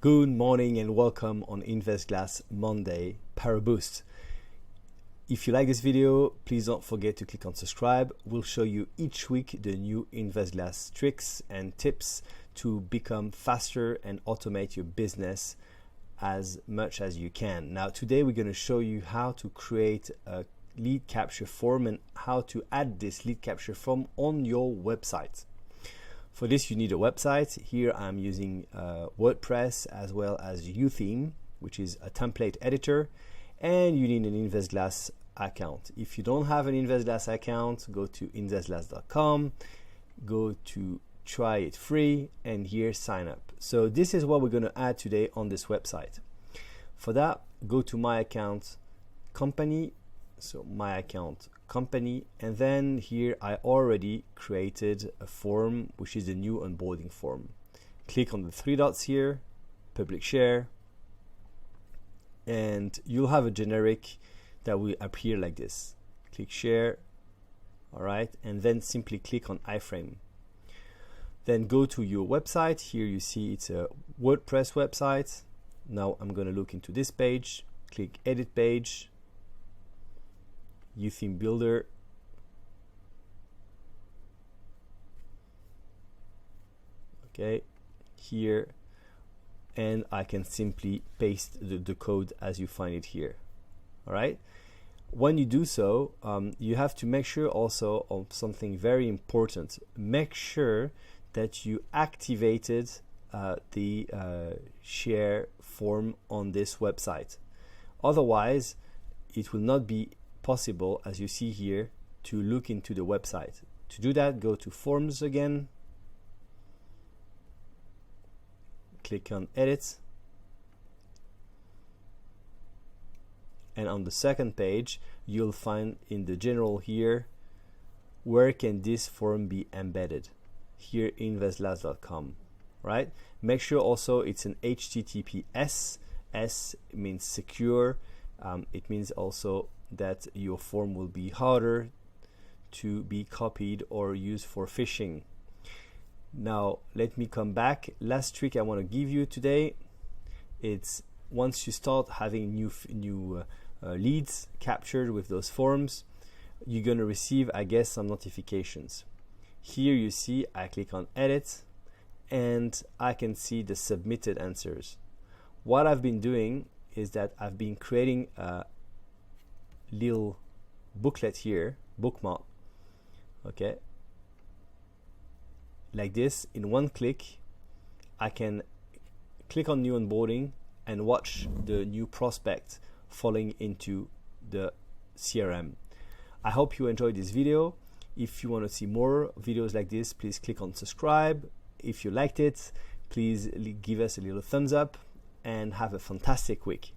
Good morning and welcome on InvestGlass Monday Power Boost. If you like this video, please don't forget to click on subscribe. We'll show you each week the new InvestGlass tricks and tips to become faster and automate your business as much as you can. Now today we're going to show you how to create a lead capture form and how to add this lead capture form on your website. For this you need a website. Here I'm using Wordpress as well as UTheme, which is a template editor, and you need an InvestGlass account. If you don't have an InvestGlass account, go to investglass.com, go to try it free, and here sign up. So this is what we're going to add today on this website. For that, go to my account company, so my account company, and then here I already created a form which is the new onboarding form. Click on the three dots here, public share, and you'll have a generic that will appear like this. Click share, all right, and then simply click on iframe. Then go to your website. Here you see it's a WordPress website. Now I'm going to look into this page, click edit page, UTheme builder, okay, here, and I can simply paste the code as you find it here. All right, when you do so, you have to make sure also of something very important. Make sure that you activated the share form on this website. Otherwise it will not be possible, as you see here, to look into the website. To do that, go to forms again, click on edit, and on the second page you'll find in the general here, where can this form be embedded? Here, investglass.com, right? Make sure also it's an HTTPS. S means secure. It means also that your form will be harder to be copied or used for phishing. Now let me come back. Last trick I want to give you today, it's once you start having new leads captured with those forms, you're going to receive, I guess, some notifications. Here you see I click on edit and I can see the submitted answers. What I've been doing is that I've been creating a little booklet here, bookmark, okay, like this. In one click I can click on new onboarding and watch the new prospect falling into the CRM. I hope you enjoyed this video. If you want to see more videos like this, please click on subscribe. If you liked it, please give us a little thumbs up and have a fantastic week.